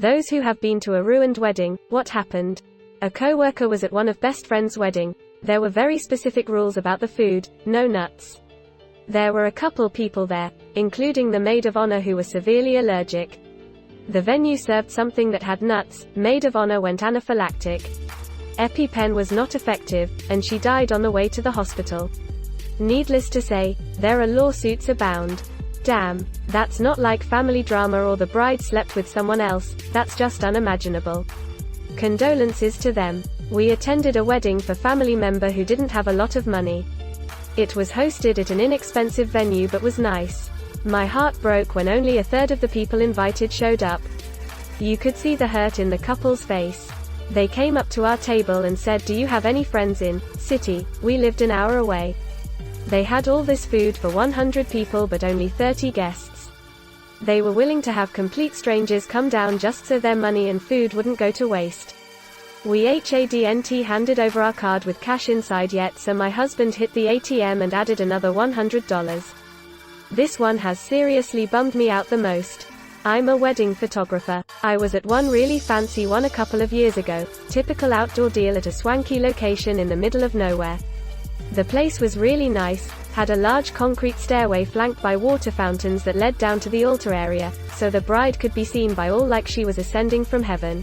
Those who have been to a ruined wedding, what happened? A co-worker was at one of best friend's wedding. There were very specific rules about the food, no nuts. There were a couple people there, including the maid of honor who was severely allergic. The venue served something that had nuts, maid of honor went anaphylactic. EpiPen was not effective, and she died on the way to the hospital. Needless to say, there are lawsuits abound. Damn, that's not like family drama or the bride slept with someone else, that's just unimaginable. Condolences to them. We attended a wedding for family member who didn't have a lot of money. It was hosted at an inexpensive venue but was nice. My heart broke when only a third of the people invited showed up. You could see the hurt in the couple's face. They came up to our table and said, "Do you have any friends in city?" We lived an hour away. They had all this food for 100 people but only 30 guests. They were willing to have complete strangers come down just so their money and food wouldn't go to waste. We hadn't handed over our card with cash inside yet, so my husband hit the ATM and added another $100. This one has seriously bummed me out the most. I'm a wedding photographer. I was at one really fancy one a couple of years ago, typical outdoor deal at a swanky location in the middle of nowhere. The place was really nice, had a large concrete stairway flanked by water fountains that led down to the altar area, so the bride could be seen by all like she was ascending from heaven.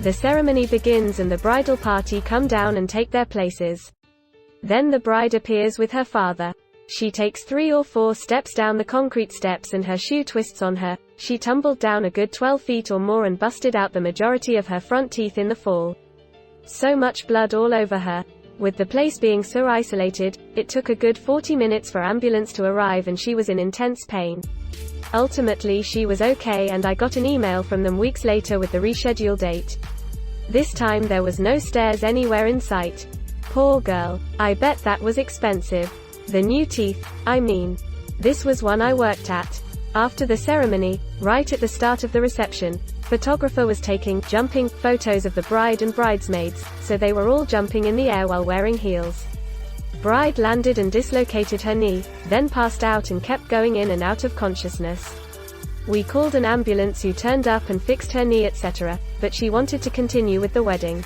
The ceremony begins and the bridal party come down and take their places. Then the bride appears with her father. She takes 3 or 4 steps down the concrete steps and her shoe twists on her. She tumbled down a good 12 feet or more and busted out the majority of her front teeth in the fall. So much blood all over her. With the place being so isolated, it took a good 40 minutes for ambulance to arrive and she was in intense pain. Ultimately she was okay and I got an email from them weeks later with the rescheduled date. This time there was no stairs anywhere in sight. Poor girl. I bet that was expensive. The new teeth, I mean. This was one I worked at. After the ceremony, right at the start of the reception, photographer was taking jumping photos of the bride and bridesmaids, so they were all jumping in the air while wearing heels. Bride landed and dislocated her knee, then passed out and kept going in and out of consciousness. We called an ambulance who turned up and fixed her knee etc., but she wanted to continue with the wedding.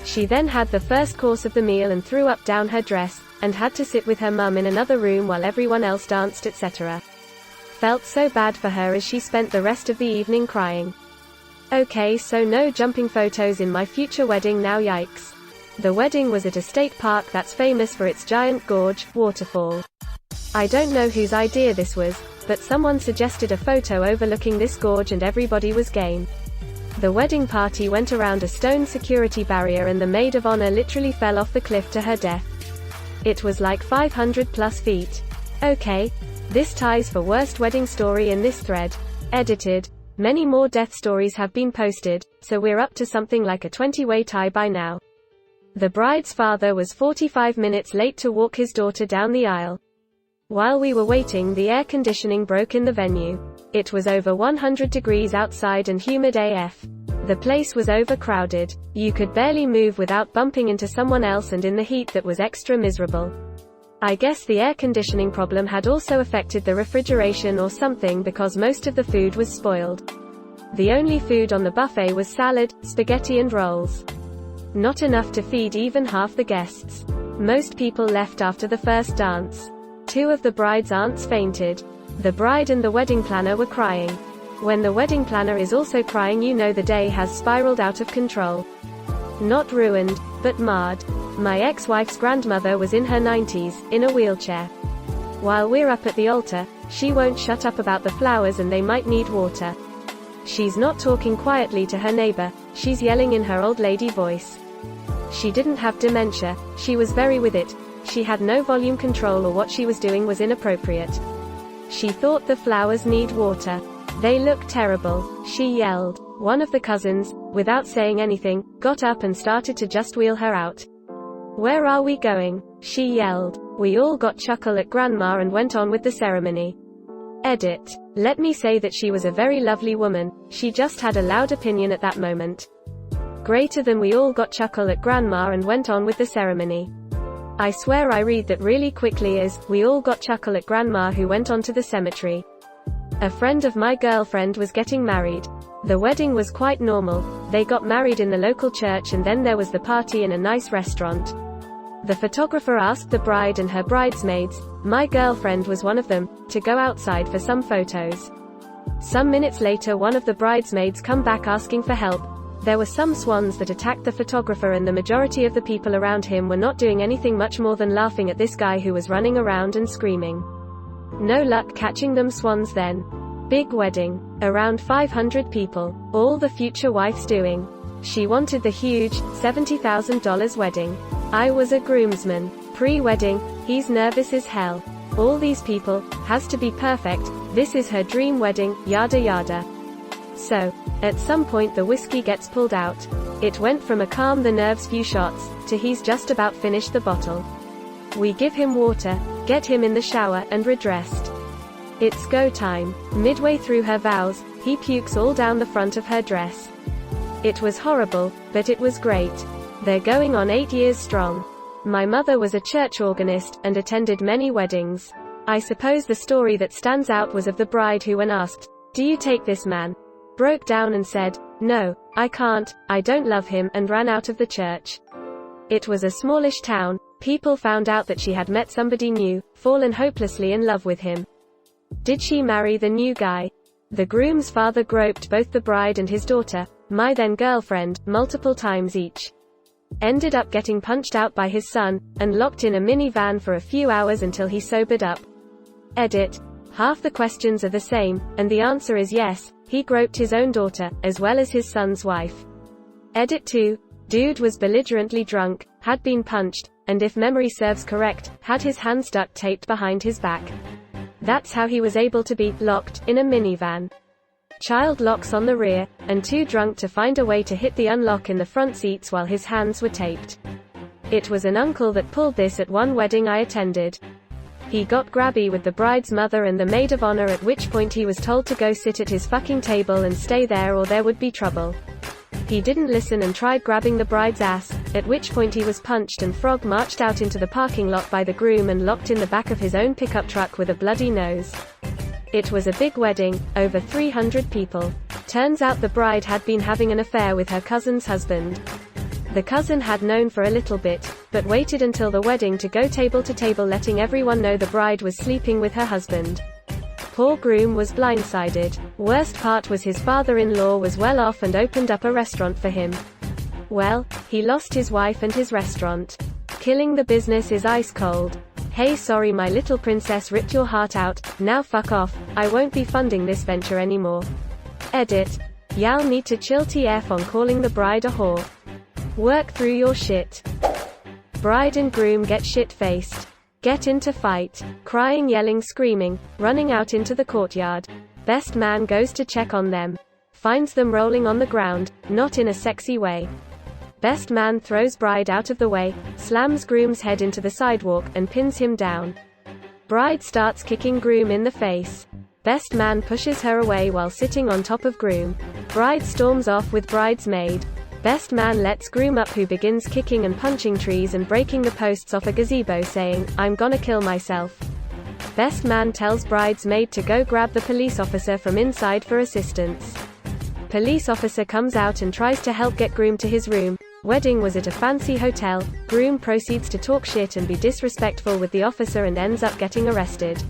She then had the first course of the meal and threw up down her dress, and had to sit with her mum in another room while everyone else danced etc. Felt so bad for her as she spent the rest of the evening crying. Okay, so no jumping photos in my future wedding now, yikes. The wedding was at a state park that's famous for its giant gorge, waterfall. I don't know whose idea this was, but someone suggested a photo overlooking this gorge and everybody was game. The wedding party went around a stone security barrier and the maid of honor literally fell off the cliff to her death. It was like 500 plus feet. Okay. This ties for worst wedding story in this thread. Edited. Many more death stories have been posted, so we're up to something like a 20-way tie by now. The bride's father was 45 minutes late to walk his daughter down the aisle. While we were waiting, the air conditioning broke in the venue. It was over 100 degrees outside and humid AF. The place was overcrowded. You could barely move without bumping into someone else, and in the heat that was extra miserable. I guess the air conditioning problem had also affected the refrigeration or something because most of the food was spoiled. The only food on the buffet was salad, spaghetti and rolls. Not enough to feed even half the guests. Most people left after the first dance. 2 of the bride's aunts fainted. The bride and the wedding planner were crying. When the wedding planner is also crying, you know the day has spiraled out of control. Not ruined, but marred. My ex-wife's grandmother was in her 90s, in a wheelchair. While we're up at the altar, she won't shut up about the flowers and they might need water. She's not talking quietly to her neighbor, she's yelling in her old lady voice. She didn't have dementia, she was very with it. She had no volume control or what she was doing was inappropriate. She thought the flowers need water. They look terrible, she yelled. One of the cousins, without saying anything, got up and started to just wheel her out. "Where are we going?" she yelled. We all got chuckle at grandma and went on with the ceremony. Edit. Let me say that she was a very lovely woman, she just had a loud opinion at that moment. Greater than we all got chuckle at grandma and went on with the ceremony. I swear I read that really quickly as, we all got chuckle at grandma who went on to the cemetery. A friend of my girlfriend was getting married. The wedding was quite normal. They got married in the local church and then there was the party in a nice restaurant. The photographer asked the bride and her bridesmaids, my girlfriend was one of them, to go outside for some photos. Some minutes later one of the bridesmaids come back asking for help. There were some swans that attacked the photographer and the majority of the people around him were not doing anything much more than laughing at this guy who was running around and screaming. No luck catching them swans then. Big wedding. Around 500 people. All the future wife's doing. She wanted the huge, $70,000 wedding. I was a groomsman. Pre-wedding, he's nervous as hell. All these people, has to be perfect, this is her dream wedding, yada yada. So, at some point the whiskey gets pulled out. It went from a calm the nerves few shots, to he's just about finished the bottle. We give him water, get him in the shower, and redressed. It's go time. Midway through her vows, he pukes all down the front of her dress. It was horrible, but it was great. They're going on 8 years strong. My mother was a church organist, and attended many weddings. I suppose the story that stands out was of the bride who when asked, do you take this man? Broke down and said, no, I can't, I don't love him, and ran out of the church. It was a smallish town. People found out that she had met somebody new, fallen hopelessly in love with him. Did she marry the new guy? The groom's father groped both the bride and his daughter, my then girlfriend, multiple times each. Ended up getting punched out by his son, and locked in a minivan for a few hours until he sobered up. Edit. Half the questions are the same, and the answer is yes, he groped his own daughter, as well as his son's wife. Edit 2. Dude was belligerently drunk, had been punched, and if memory serves correct, had his hands duct taped behind his back. That's how he was able to be locked in a minivan. Child locks on the rear, and too drunk to find a way to hit the unlock in the front seats while his hands were taped. It was an uncle that pulled this at one wedding I attended. He got grabby with the bride's mother and the maid of honor, at which point he was told to go sit at his fucking table and stay there or there would be trouble. He didn't listen and tried grabbing the bride's ass, at which point he was punched and frog marched out into the parking lot by the groom and locked in the back of his own pickup truck with a bloody nose. It was a big wedding, over 300 people. Turns out the bride had been having an affair with her cousin's husband. The cousin had known for a little bit, but waited until the wedding to go table to table letting everyone know the bride was sleeping with her husband. Poor groom was blindsided. Worst part was his father-in-law was well off and opened up a restaurant for him. Well, he lost his wife and his restaurant. Killing the business is ice cold. Hey, sorry my little princess ripped your heart out, now fuck off, I won't be funding this venture anymore. Edit. Y'all need to chill TF on calling the bride a whore. Work through your shit. Bride and groom get shit-faced. Get into fight. Crying, yelling, screaming, running out into the courtyard. Best man goes to check on them. Finds them rolling on the ground, not in a sexy way. Best man throws bride out of the way, slams groom's head into the sidewalk, and pins him down. Bride starts kicking groom in the face. Best man pushes her away while sitting on top of groom. Bride storms off with bride's maid. Best man lets groom up, who begins kicking and punching trees and breaking the posts off a gazebo saying, I'm gonna kill myself. Best man tells bride's maid to go grab the police officer from inside for assistance. Police officer comes out and tries to help get groom to his room. Wedding was at a fancy hotel. Groom proceeds to talk shit and be disrespectful with the officer and ends up getting arrested.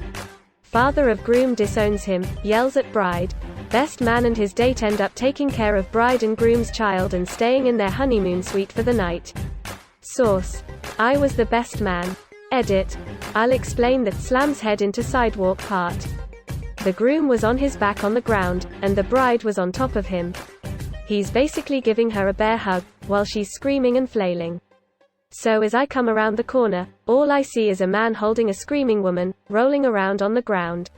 Father of groom disowns him, yells at bride. Best man and his date end up taking care of bride and groom's child and staying in their honeymoon suite for the night. Source. I was the best man. Edit. I'll explain that slams head into sidewalk part. The groom was on his back on the ground, and the bride was on top of him. He's basically giving her a bear hug, while she's screaming and flailing. So as I come around the corner, all I see is a man holding a screaming woman, rolling around on the ground.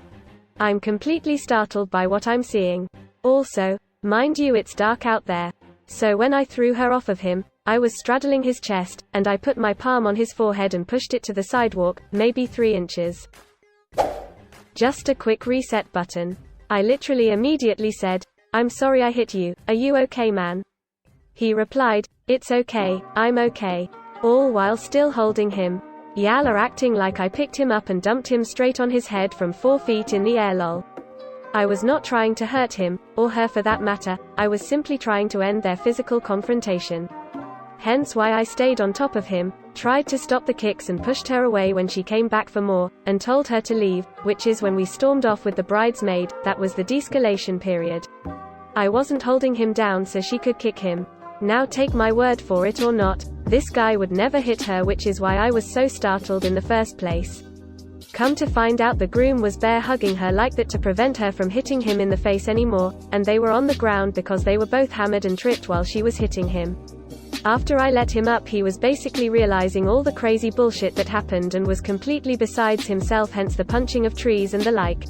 I'm completely startled by what I'm seeing. Also, mind you, it's dark out there. So when I threw her off of him, I was straddling his chest, and I put my palm on his forehead and pushed it to the sidewalk, maybe 3 inches. Just a quick reset button. I literally immediately said, I'm sorry I hit you, are you okay, man? He replied, it's okay, I'm okay. All while still holding him. Y'all are acting like I picked him up and dumped him straight on his head from 4 feet in the air, lol. I was not trying to hurt him, or her for that matter, I was simply trying to end their physical confrontation. Hence why I stayed on top of him, tried to stop the kicks and pushed her away when she came back for more, and told her to leave, which is when we stormed off with the bridesmaid. That was the de-escalation period. I wasn't holding him down so she could kick him. Now take my word for it or not, this guy would never hit her, which is why I was so startled in the first place. Come to find out, the groom was bear hugging her like that to prevent her from hitting him in the face anymore, and they were on the ground because they were both hammered and tripped while she was hitting him. After I let him up, he was basically realizing all the crazy bullshit that happened and was completely besides himself, hence the punching of trees and the like.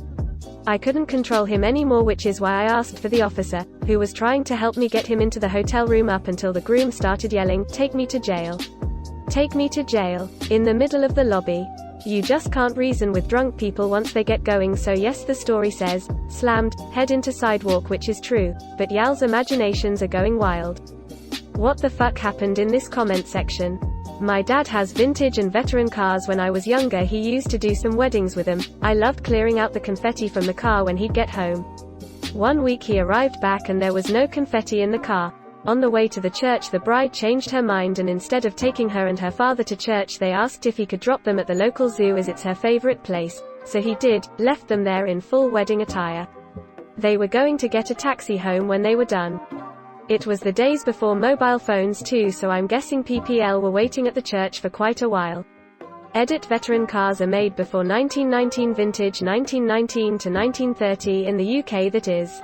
I couldn't control him anymore, which is why I asked for the officer, who was trying to help me get him into the hotel room up until the groom started yelling, "Take me to jail. Take me to jail," in the middle of the lobby. You just can't reason with drunk people once they get going. So yes, the story says, slammed, head into sidewalk, which is true, but y'all's imaginations are going wild. What the fuck happened in this comment section? My dad has vintage and veteran cars. When I was younger, he used to do some weddings with them. I loved clearing out the confetti from the car when he'd get home. One week he arrived back and there was no confetti in the car. On the way to the church, the bride changed her mind, and instead of taking her and her father to church, they asked if he could drop them at the local zoo as it's her favorite place. So he did, left them there in full wedding attire. They were going to get a taxi home when they were done. It was the days before mobile phones too, so I'm guessing PPL were waiting at the church for quite a while. Edit: veteran cars are made before 1919, vintage 1919 to 1930 in the UK, that is.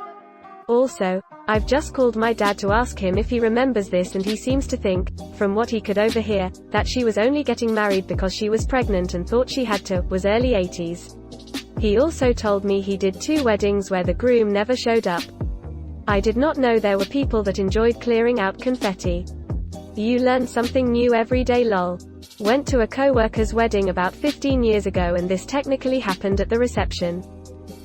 Also, I've just called my dad to ask him if he remembers this, and he seems to think, from what he could overhear, that she was only getting married because she was pregnant and thought she had to. Was early 80s. He also told me he did 2 weddings where the groom never showed up. I did not know there were people that enjoyed clearing out confetti. You learn something new every day, lol. Went to a co-worker's wedding about 15 years ago, and this technically happened at the reception.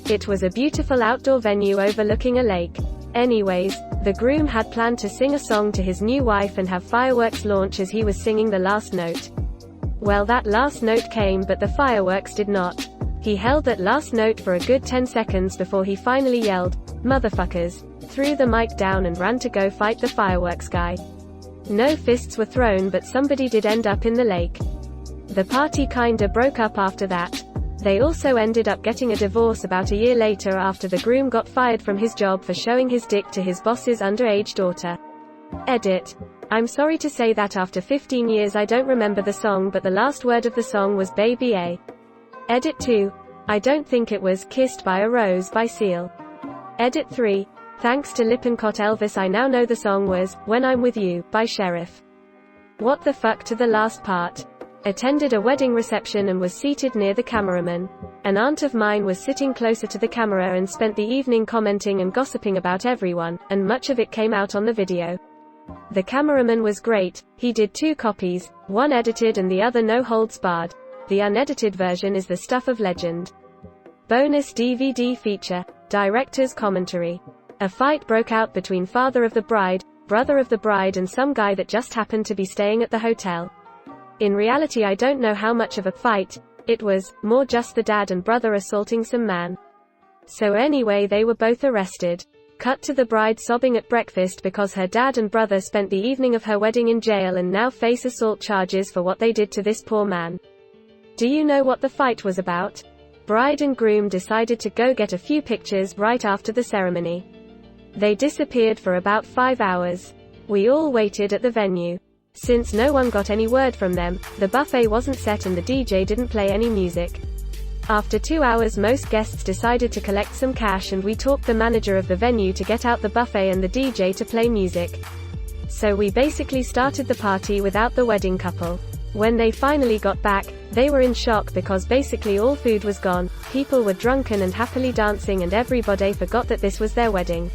It was a beautiful outdoor venue overlooking a lake. Anyways, the groom had planned to sing a song to his new wife and have fireworks launch as he was singing the last note. Well, that last note came, but the fireworks did not. He held that last note for a good 10 seconds before he finally yelled, "Motherfuckers," threw the mic down and ran to go fight the fireworks guy. No fists were thrown, but somebody did end up in the lake. The party kinda broke up after that. They also ended up getting a divorce about a year later after the groom got fired from his job for showing his dick to his boss's underage daughter. Edit: I'm sorry to say that after 15 years I don't remember the song, but the last word of the song was Baby A. Edit 2: I don't think it was Kissed by a Rose by Seal. Edit 3: Thanks to Lippincott Elvis, I now know the song was When I'm With You by Sheriff. What the fuck to the last part. Attended a wedding reception and was seated near the cameraman. An aunt of mine was sitting closer to the camera and spent the evening commenting and gossiping about everyone, and much of it came out on the video. The cameraman was great. He did 2 copies, one edited and the other no holds barred. The unedited version is the stuff of legend. Bonus DVD feature: Director's commentary. A fight broke out between father of the bride, brother of the bride, and some guy that just happened to be staying at the hotel. In reality, I don't know how much of a fight it was, more just the dad and brother assaulting some man. So anyway, they were both arrested. Cut to the bride sobbing at breakfast because her dad and brother spent the evening of her wedding in jail and now face assault charges for what they did to this poor man. Do you know what the fight was about? Bride and groom decided to go get a few pictures right after the ceremony. They disappeared for about 5 hours. We all waited at the venue. Since no one got any word from them, the buffet wasn't set and the DJ didn't play any music. After 2 hours, most guests decided to collect some cash, and we talked the manager of the venue to get out the buffet and the DJ to play music. So we basically started the party without the wedding couple. When they finally got back, they were in shock because basically all food was gone, people were drunken and happily dancing, and everybody forgot that this was their wedding.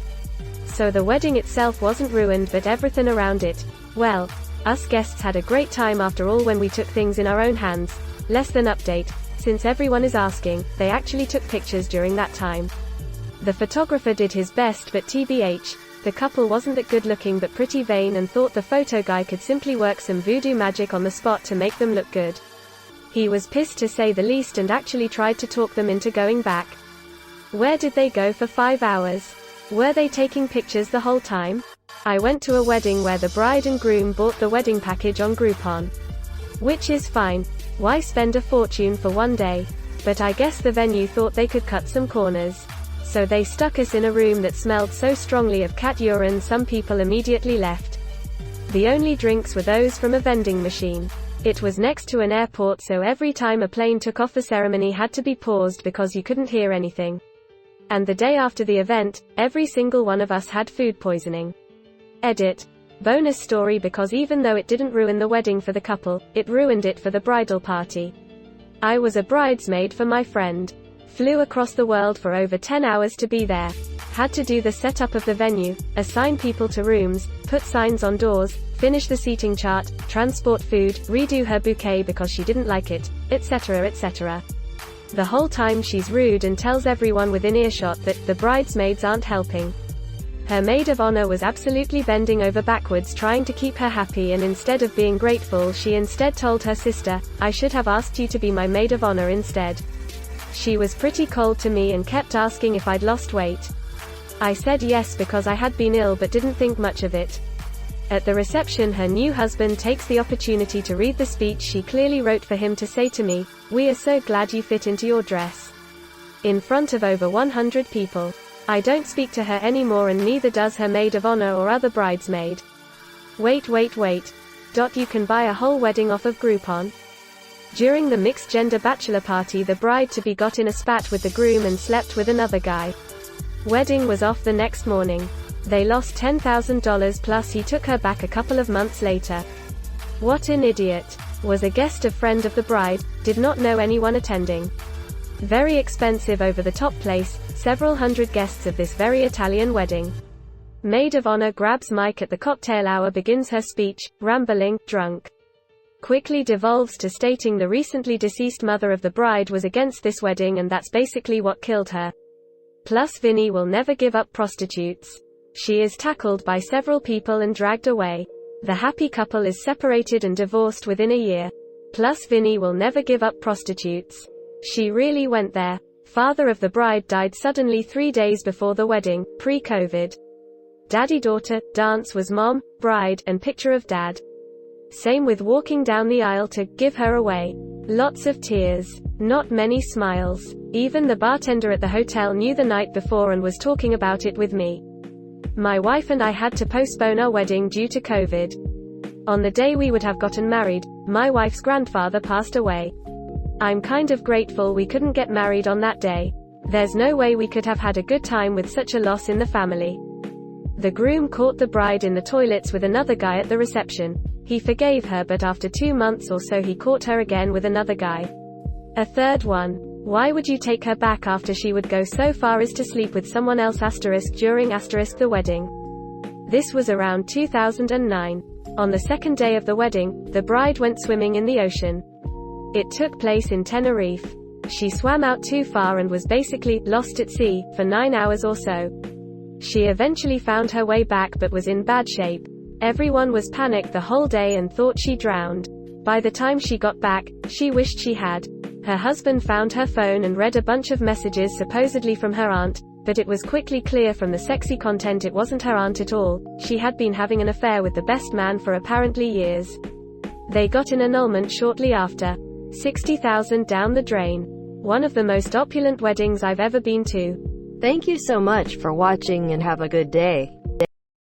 So the wedding itself wasn't ruined, but everything around it. Well, us guests had a great time after all when we took things in our own hands. Less than update, since everyone is asking, they actually took pictures during that time. The photographer did his best, but TBH, the couple wasn't that good looking but pretty vain and thought the photo guy could simply work some voodoo magic on the spot to make them look good. He was pissed to say the least and actually tried to talk them into going back. Where did they go for 5 hours? Were they taking pictures the whole time? I went to a wedding where the bride and groom bought the wedding package on Groupon. Which is fine. Why spend a fortune for one day? But I guess the venue thought they could cut some corners. So they stuck us in a room that smelled so strongly of cat urine some people immediately left. The only drinks were those from a vending machine. It was next to an airport, so every time a plane took off the ceremony had to be paused because you couldn't hear anything. And the day after the event, every single one of us had food poisoning. Edit. Bonus story, because even though it didn't ruin the wedding for the couple, it ruined it for the bridal party. I was a bridesmaid for my friend. Flew across the world for over 10 hours to be there. Had to do the setup of the venue, assign people to rooms, put signs on doors, finish the seating chart, transport food, redo her bouquet because she didn't like it, etc., etc. The whole time she's rude and tells everyone within earshot that the bridesmaids aren't helping. Her maid of honor was absolutely bending over backwards trying to keep her happy, and instead of being grateful she instead told her sister, "I should have asked you to be my maid of honor instead." She was pretty cold to me and kept asking if I'd lost weight. I said yes because I had been ill but didn't think much of it. At the reception, her new husband takes the opportunity to read the speech she clearly wrote for him to say to me, "We are so glad you fit into your dress." In front of over 100 people. I don't speak to her anymore, and neither does her maid of honor or other bridesmaid. Wait. You can buy a whole wedding off of Groupon? During the mixed gender bachelor party, the bride-to-be got in a spat with the groom and slept with another guy. Wedding was off the next morning. They lost $10,000 plus he took her back a couple of months later. What an idiot. Was a guest, a friend of the bride, did not know anyone attending. Very expensive, over-the-top place, several hundred guests of this very Italian wedding. Maid of honor grabs mic at the cocktail hour, begins her speech, rambling, drunk. Quickly devolves to stating the recently deceased mother of the bride was against this wedding and that's basically what killed her. Plus Vinny will never give up prostitutes. She is tackled by several people and dragged away. The happy couple is separated and divorced within a year. Plus Vinny will never give up prostitutes. She really went there. Father of the bride died suddenly 3 days before the wedding, pre-COVID. Daddy-daughter, dance was mom, bride, and picture of dad. Same with walking down the aisle to give her away. Lots of tears. Not many smiles. Even the bartender at the hotel knew the night before and was talking about it with me. My wife and I had to postpone our wedding due to COVID. On the day we would have gotten married, my wife's grandfather passed away. I'm kind of grateful we couldn't get married on that day. There's no way we could have had a good time with such a loss in the family. The groom caught the bride in the toilets with another guy at the reception. He forgave her, but after 2 months or so he caught her again with another guy. A third one. Why would you take her back after she would go so far as to sleep with someone else during the wedding? This was around 2009. On the second day of the wedding, the bride went swimming in the ocean. It took place in Tenerife. She swam out too far and was basically lost at sea for 9 hours or so. She eventually found her way back but was in bad shape. Everyone was panicked the whole day and thought she drowned. By the time she got back, she wished she had. Her husband found her phone and read a bunch of messages supposedly from her aunt, but it was quickly clear from the sexy content it wasn't her aunt at all. She had been having an affair with the best man for apparently years. They got an annulment shortly after. $60,000 down the drain. One of the most opulent weddings I've ever been to. Thank you so much for watching and have a good day.